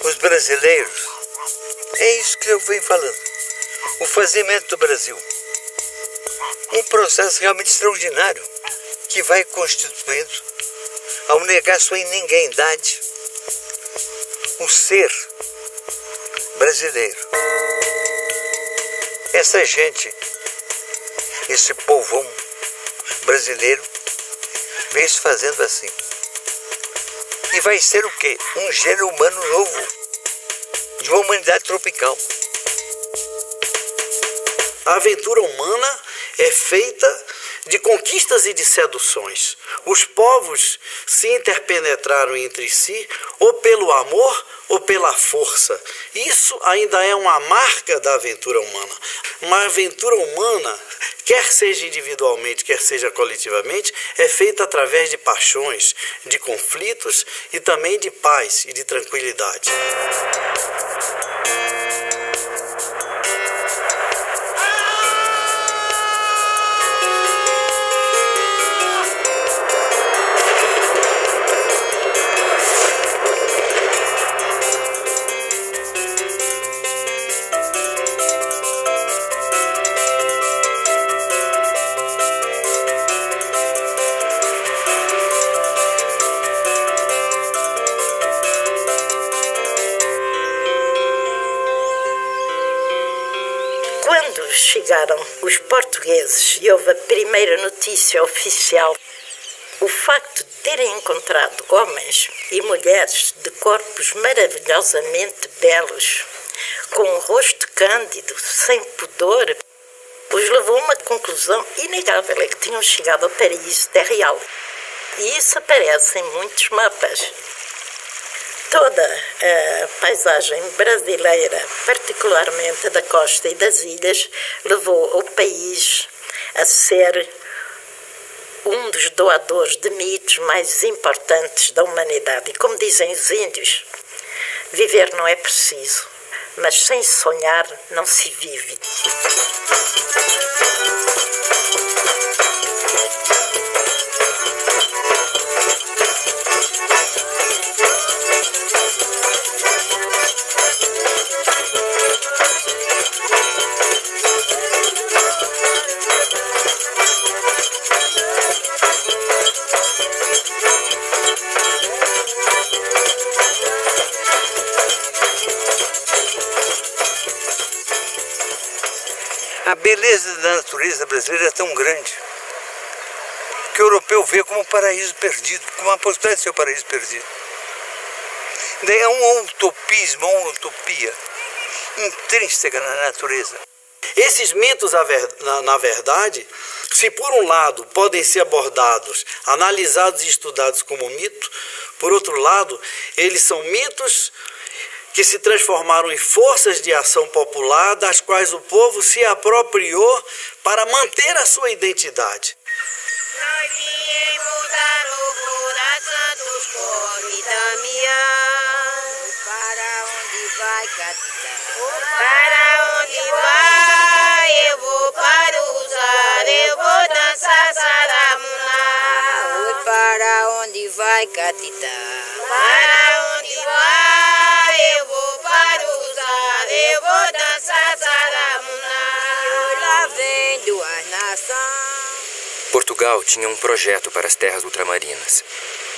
os brasileiros, é isso que eu venho falando, o fazimento do Brasil. Um processo realmente extraordinário que vai constituindo, ao negar sua ininguidade, o ser brasileiro. Essa gente, esse povão brasileiro, vem se fazendo assim. E vai ser o quê? Um gênero humano novo, de uma humanidade tropical. A aventura humana é feita de conquistas e de seduções. Os povos se interpenetraram entre si, ou pelo amor ou pela força. Isso ainda é uma marca da aventura humana. Uma aventura humana, quer seja individualmente, quer seja coletivamente, é feita através de paixões, de conflitos e também de paz e de tranquilidade. Quando chegaram os portugueses e houve a primeira notícia oficial, o facto de terem encontrado homens e mulheres de corpos maravilhosamente belos, com um rosto cândido, sem pudor, os levou a uma conclusão inegável, é que tinham chegado ao paraíso terreal. E isso aparece em muitos mapas. Toda a paisagem brasileira, particularmente da costa e das ilhas, levou o país a ser um dos doadores de mitos mais importantes da humanidade. E como dizem os índios, viver não é preciso, mas sem sonhar não se vive. A beleza da natureza brasileira é tão grande que o europeu vê como um paraíso perdido, como uma possibilidade de ser um paraíso perdido. Daí é um utopismo, uma utopia intrínseca na natureza. Esses mitos, na verdade, se por um lado podem ser abordados, analisados e estudados como mito, por outro lado, eles são mitos que se transformaram em forças de ação popular, das quais o povo se apropriou para manter a sua identidade. Nós viemos dar louvor a Santos Coro e Damião. Para onde vai, capitão? Para onde vai? Eu vou para usar, eu vou dançar saramuná. Oi, para onde vai, capitão? Para onde vai? Eu vou para usar, eu vou dançar saramuná. Lá vem duas nações. Portugal tinha um projeto para as terras ultramarinas,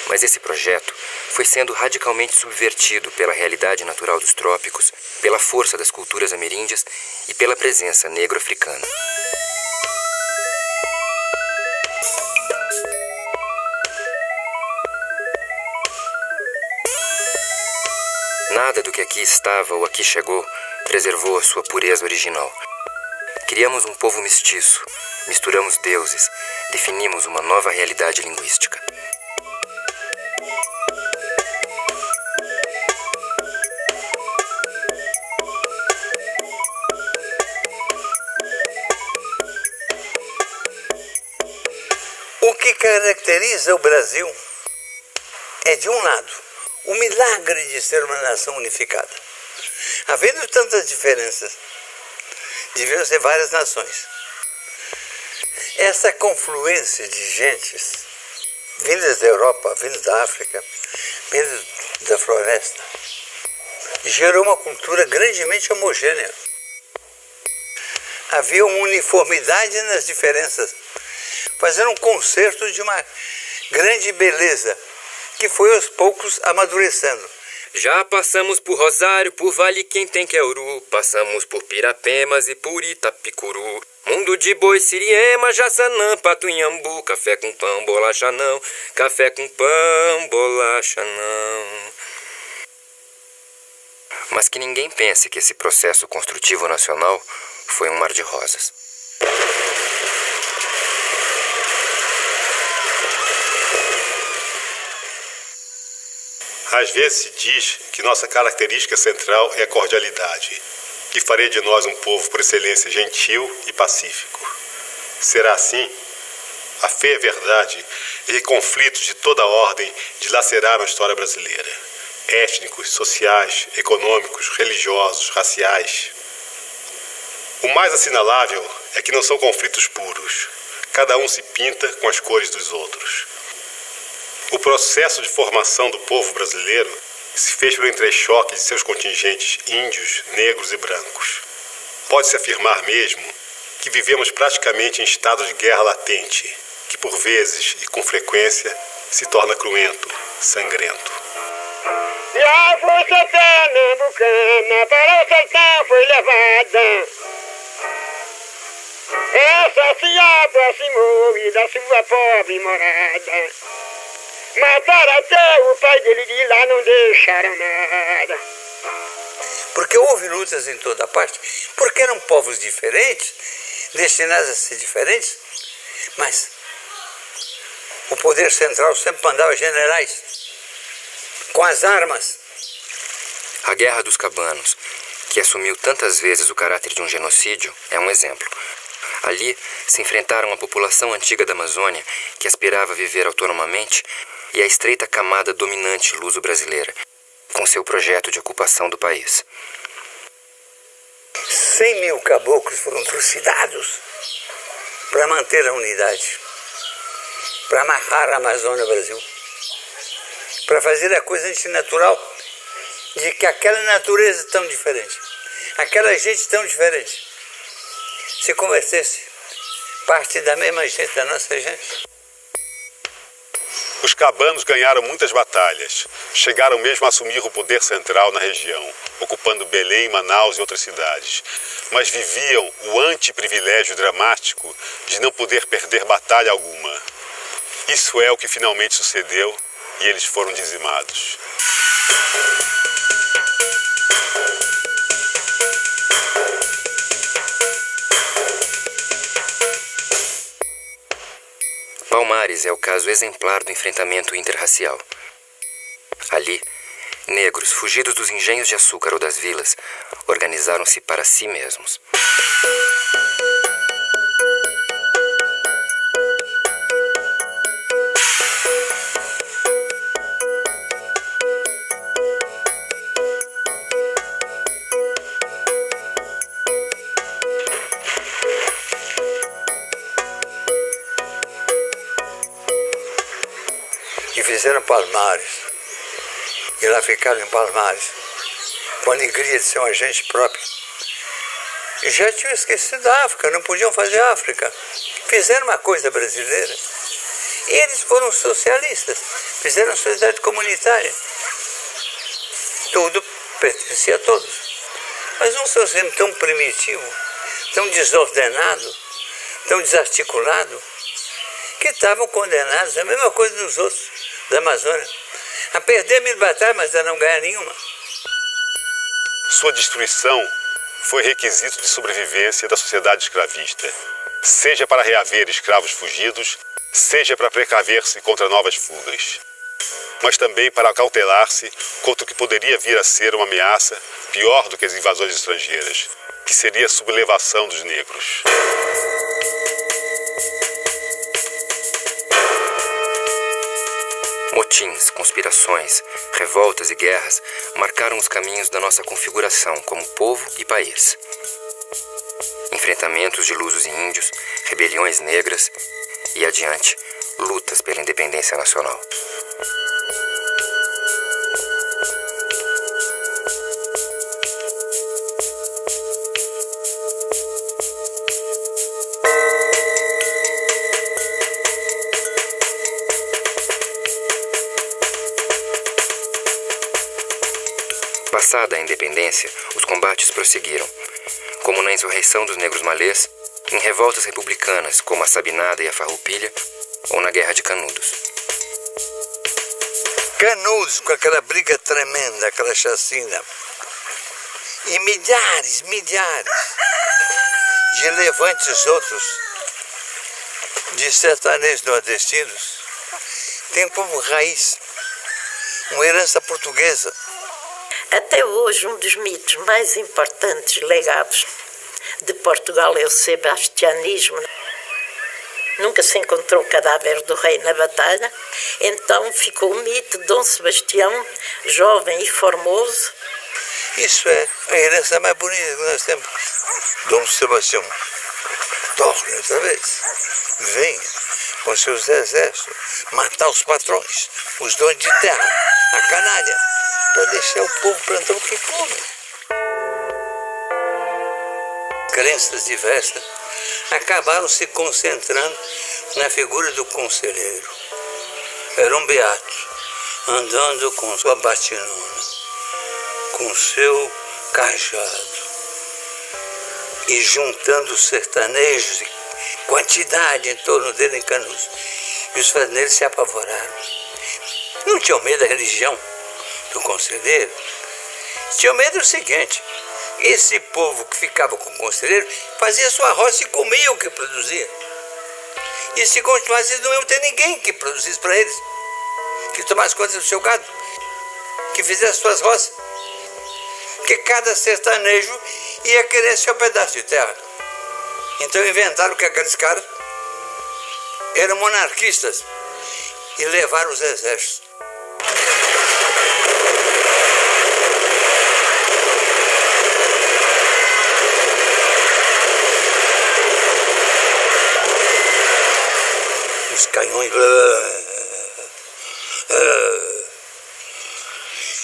mas esse projeto foi sendo radicalmente subvertido pela realidade natural dos trópicos, pela força das culturas ameríndias e pela presença negro-africana. Nada do que aqui estava ou aqui chegou preservou a sua pureza original. Criamos um povo mestiço, misturamos deuses, definimos uma nova realidade linguística. O que caracteriza o Brasil é, de um lado, o milagre de ser uma nação unificada. Havendo tantas diferenças, deviam ser várias nações. Essa confluência de gentes, vindas da Europa, vindas da África, vindas da floresta, gerou uma cultura grandemente homogênea. Havia uma uniformidade nas diferenças, fazendo um concerto de uma grande beleza, que foi aos poucos amadurecendo. Já passamos por Rosário, por Vale Quem Queuru, passamos por Pirapemas e por Itapicuru. Mundo de boi, Siriema, Jaçanã, Patunhambu, café com pão, bolacha não, café com pão, bolacha não. Mas que ninguém pense que esse processo construtivo nacional foi um mar de rosas. Às vezes se diz que nossa característica central é a cordialidade, que faria de nós um povo por excelência gentil e pacífico. Será assim? A feia verdade é que conflitos de toda ordem dilaceraram a história brasileira. Étnicos, sociais, econômicos, religiosos, raciais. O mais assinalável é que não são conflitos puros. Cada um se pinta com as cores dos outros. O processo de formação do povo brasileiro se fez pelo entrechoque de seus contingentes índios, negros e brancos. Pode-se afirmar mesmo que vivemos praticamente em estado de guerra latente, que por vezes e com frequência se torna cruento, sangrento. E a força pernambucana para o sertão foi levada. Essa se aproximou e da sua pobre morada. Mataram até o pai dele, de lá não deixaram nada. Porque houve lutas em toda parte, porque eram povos diferentes, destinados a ser diferentes, mas o poder central sempre mandava generais com as armas. A Guerra dos Cabanos, que assumiu tantas vezes o caráter de um genocídio, é um exemplo. Ali se enfrentaram a população antiga da Amazônia, que aspirava a viver autonomamente, e a estreita camada dominante luso-brasileira, com seu projeto de ocupação do país. 100.000 caboclos foram trucidados para manter a unidade, para amarrar a Amazônia ao Brasil, para fazer a coisa antinatural de que aquela natureza tão diferente, aquela gente tão diferente, se convertesse parte da mesma gente, da nossa gente. Os cabanos ganharam muitas batalhas. Chegaram mesmo a assumir o poder central na região, ocupando Belém, Manaus e outras cidades. Mas viviam o antiprivilégio dramático de não poder perder batalha alguma. Isso é o que finalmente sucedeu e eles foram dizimados. Palmares é o caso exemplar do enfrentamento interracial. Ali, negros, fugidos dos engenhos de açúcar ou das vilas, organizaram-se para si mesmos. Que fizeram Palmares, e lá ficaram em Palmares, com a alegria de ser um agente próprio. E já tinham esquecido da África, não podiam fazer África. Fizeram uma coisa brasileira. Eles foram socialistas, fizeram sociedade comunitária. Tudo pertencia a todos. Mas um socialismo tão primitivo, tão desordenado, tão desarticulado, que estavam condenados a mesma coisa dos outros da Amazônia, a perder 1000 batalhas, mas a não ganhar nenhuma. Sua destruição foi requisito de sobrevivência da sociedade escravista, seja para reaver escravos fugidos, seja para precaver-se contra novas fugas, mas também para acautelar-se contra o que poderia vir a ser uma ameaça pior do que as invasões estrangeiras, que seria a sublevação dos negros. Motins, conspirações, revoltas e guerras marcaram os caminhos da nossa configuração como povo e país. Enfrentamentos de lusos e índios, rebeliões negras e, adiante, lutas pela independência nacional. Passada a independência, os combates prosseguiram, como na insurreição dos negros malês, em revoltas republicanas como a Sabinada e a Farroupilha, ou na Guerra de Canudos. Canudos, com aquela briga tremenda, aquela chacina. E milhares de levantes outros, de sertanejos nordestinos, tem como raiz uma herança portuguesa. Até hoje, um dos mitos mais importantes legados de Portugal é o sebastianismo. Nunca se encontrou o cadáver do rei na batalha, então ficou o mito de Dom Sebastião, jovem e formoso. Isso é a herança mais bonita que nós temos. Dom Sebastião torna outra vez, vem com seus exércitos matar os patrões, os donos de terra, a canalha, para deixar o povo plantar o que come. Crenças diversas acabaram se concentrando na figura do conselheiro. Era um beato, andando com sua batinona, com seu cajado, e juntando sertanejos e quantidade em torno dele em Canudos. E os fazendeiros se apavoraram. Não tinham medo da religião do conselheiro. Tinham medo do seguinte: esse povo que ficava com o conselheiro fazia sua roça e comia o que produzia. E se continuasse, eles não iam ter ninguém que produzisse para eles, que tomasse conta do seu gado, que fizesse suas roças. Porque cada sertanejo ia querer seu pedaço de terra. Então inventaram que aqueles caras eram monarquistas e levaram os exércitos. Os canhões.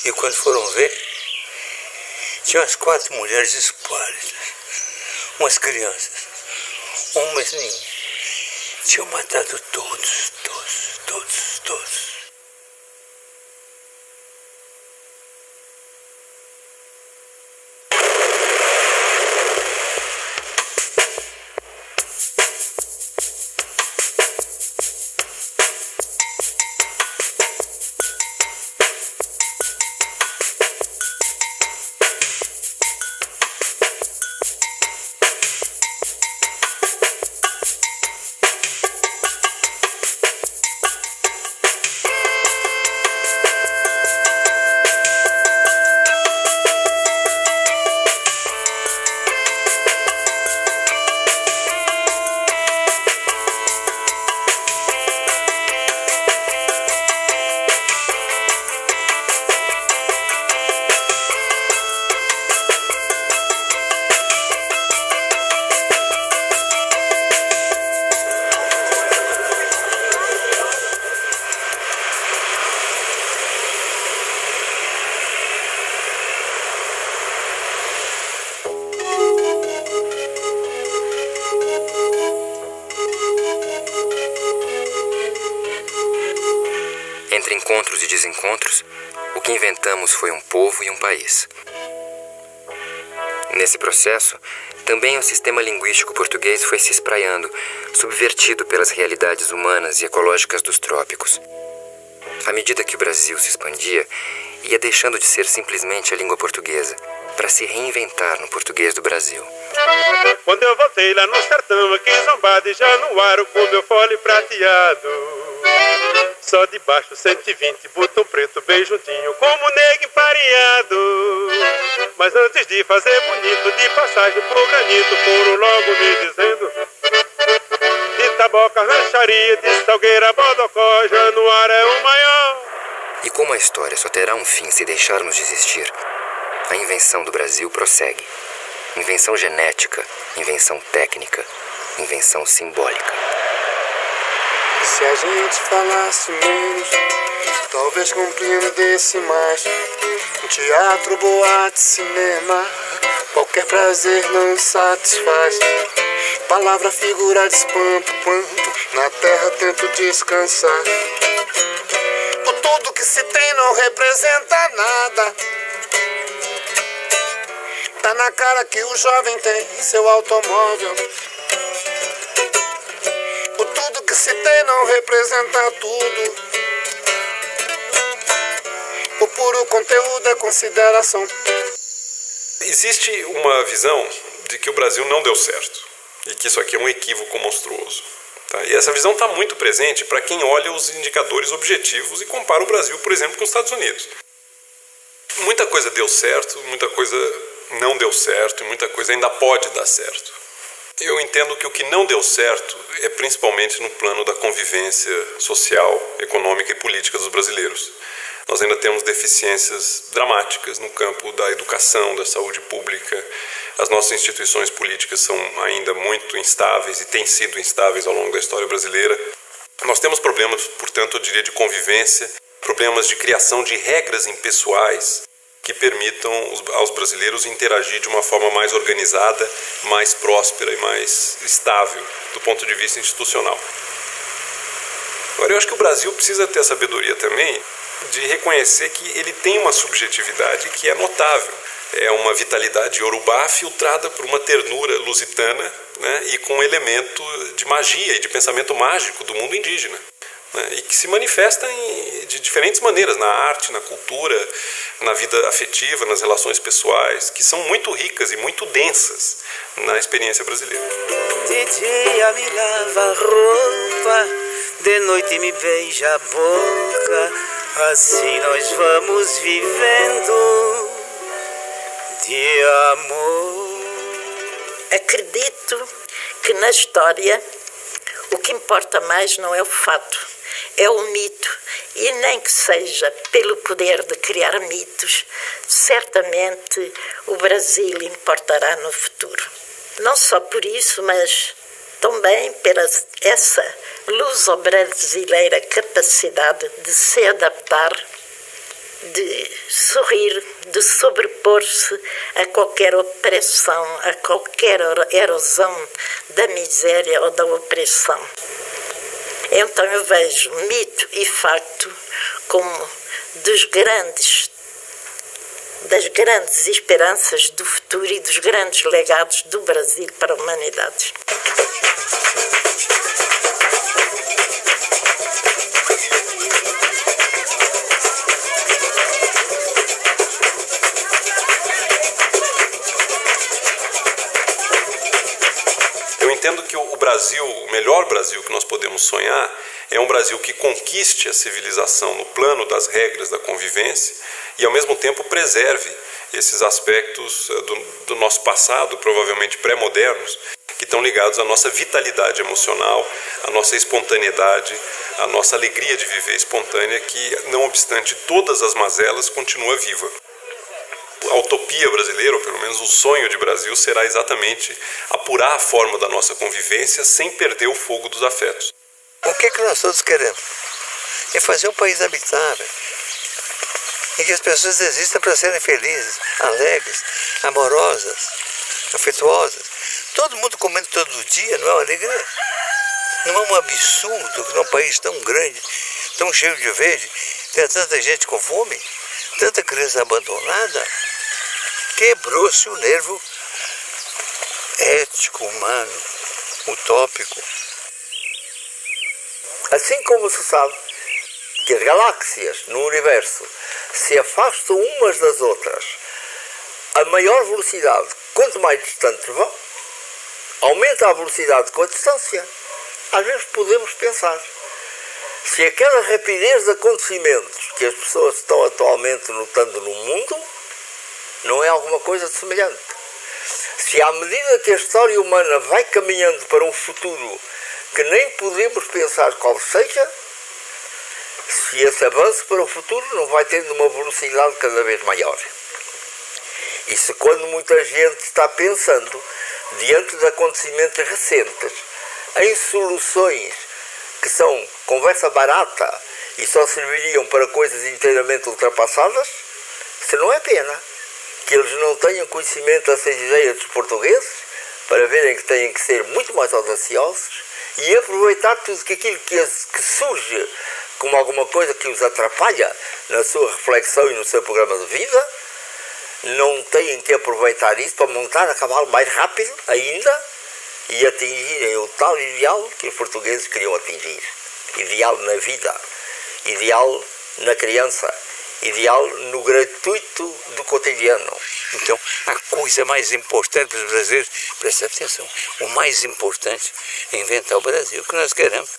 E quando foram ver, tinha umas 4 mulheres espálidas, umas crianças, homens nenhum. Tinham matado todos. Entre encontros e desencontros, o que inventamos foi um povo e um país. Nesse processo, também o sistema linguístico português foi se espraiando, subvertido pelas realidades humanas e ecológicas dos trópicos. À medida que o Brasil se expandia, ia deixando de ser simplesmente a língua portuguesa, para se reinventar no português do Brasil. Quando eu voltei lá no sertão, aqui zombado e Januário, com meu fole prateado. Só de baixo 120, botão preto bem juntinho, como nego empareado. Mas antes de fazer bonito, de passagem pro granito, foram logo me dizendo: de Taboca, Rancharia, de Salgueira, Bodocó, Januário é o maior. E como a história só terá um fim se deixarmos de existir, a invenção do Brasil prossegue. Invenção genética, invenção técnica, invenção simbólica. E se a gente falasse menos, talvez compreendesse mais. Um teatro, boate, cinema, qualquer prazer não satisfaz. Palavra, figura de espanto, quanto na terra tento descansar. O tudo que se tem não representa nada. Tá na cara que o jovem tem seu automóvel. O tudo que se tem não representa tudo. O puro conteúdo é consideração. Existe uma visão de que o Brasil não deu certo e que isso aqui é um equívoco monstruoso. Tá? E essa visão está muito presente para quem olha os indicadores objetivos e compara o Brasil, por exemplo, com os Estados Unidos. Muita coisa deu certo, muita coisa não deu certo e muita coisa ainda pode dar certo. Eu entendo que o que não deu certo é principalmente no plano da convivência social, econômica e política dos brasileiros. Nós ainda temos deficiências dramáticas no campo da educação, da saúde pública. As nossas instituições políticas são ainda muito instáveis e têm sido instáveis ao longo da história brasileira. Nós temos problemas, portanto, eu diria, de convivência, problemas de criação de regras impessoais que permitam aos brasileiros interagir de uma forma mais organizada, mais próspera e mais estável do ponto de vista institucional. Agora, eu acho que o Brasil precisa ter a sabedoria também de reconhecer que ele tem uma subjetividade que é notável. É uma vitalidade iorubá filtrada por uma ternura lusitana, né, e com um elemento de magia e de pensamento mágico do mundo indígena, né, e que se manifesta de diferentes maneiras, na arte, na cultura, na vida afetiva, nas relações pessoais, que são muito ricas e muito densas na experiência brasileira. De dia me lava a roupa, de noite me beija a boca, assim nós vamos vivendo de amor. Acredito que na história o que importa mais não é o fato, é o mito. E nem que seja pelo poder de criar mitos, certamente o Brasil importará no futuro. Não só por isso, mas também pela essa luso-brasileira capacidade de se adaptar, de sorrir, de sobrepor-se a qualquer opressão, a qualquer erosão da miséria ou da opressão. Então eu vejo mito e facto como das grandes esperanças do futuro e dos grandes legados do Brasil para a humanidade. Eu entendo que o Brasil, o melhor Brasil que nós podemos sonhar, é um Brasil que conquiste a civilização no plano das regras da convivência e, ao mesmo tempo, preserve esses aspectos do nosso passado, provavelmente pré-modernos, que estão ligados à nossa vitalidade emocional, à nossa espontaneidade, à nossa alegria de viver espontânea, que, não obstante todas as mazelas, continua viva. A utopia brasileira, ou pelo menos o sonho de Brasil, será exatamente apurar a forma da nossa convivência sem perder o fogo dos afetos. O que nós todos queremos? É fazer um país habitável, em que as pessoas existam para serem felizes, alegres, amorosas, afetuosas. Todo mundo comendo todo dia, não é uma alegria? Não é um absurdo que num país tão grande, tão cheio de verde, tenha tanta gente com fome, tanta criança abandonada? Quebrou-se o nervo ético, humano, utópico. Assim como se sabe que as galáxias no universo se afastam umas das outras a maior velocidade, quanto mais distantes vão, aumenta a velocidade com a distância. Às vezes podemos pensar, se aquela rapidez de acontecimentos que as pessoas estão atualmente notando no mundo não é alguma coisa de semelhante. Se à medida que a história humana vai caminhando para um futuro que nem podemos pensar qual seja, se esse avanço para o futuro não vai tendo uma velocidade cada vez maior. Isso quando muita gente está pensando, diante de acontecimentos recentes, em soluções que são conversa barata e só serviriam para coisas inteiramente ultrapassadas, se não é pena que eles não tenham conhecimento dessas ideias dos portugueses para verem que têm que ser muito mais audaciosos e aproveitar tudo aquilo que surge como alguma coisa que os atrapalha na sua reflexão e no seu programa de vida, não têm que aproveitar isso para montar a cavalo mais rápido ainda e atingirem o tal ideal que os portugueses queriam atingir. Ideal na vida, ideal na criança, ideal no gratuito do cotidiano. Então, a coisa mais importante para os brasileiros, presta atenção, o mais importante é inventar o Brasil que nós queremos.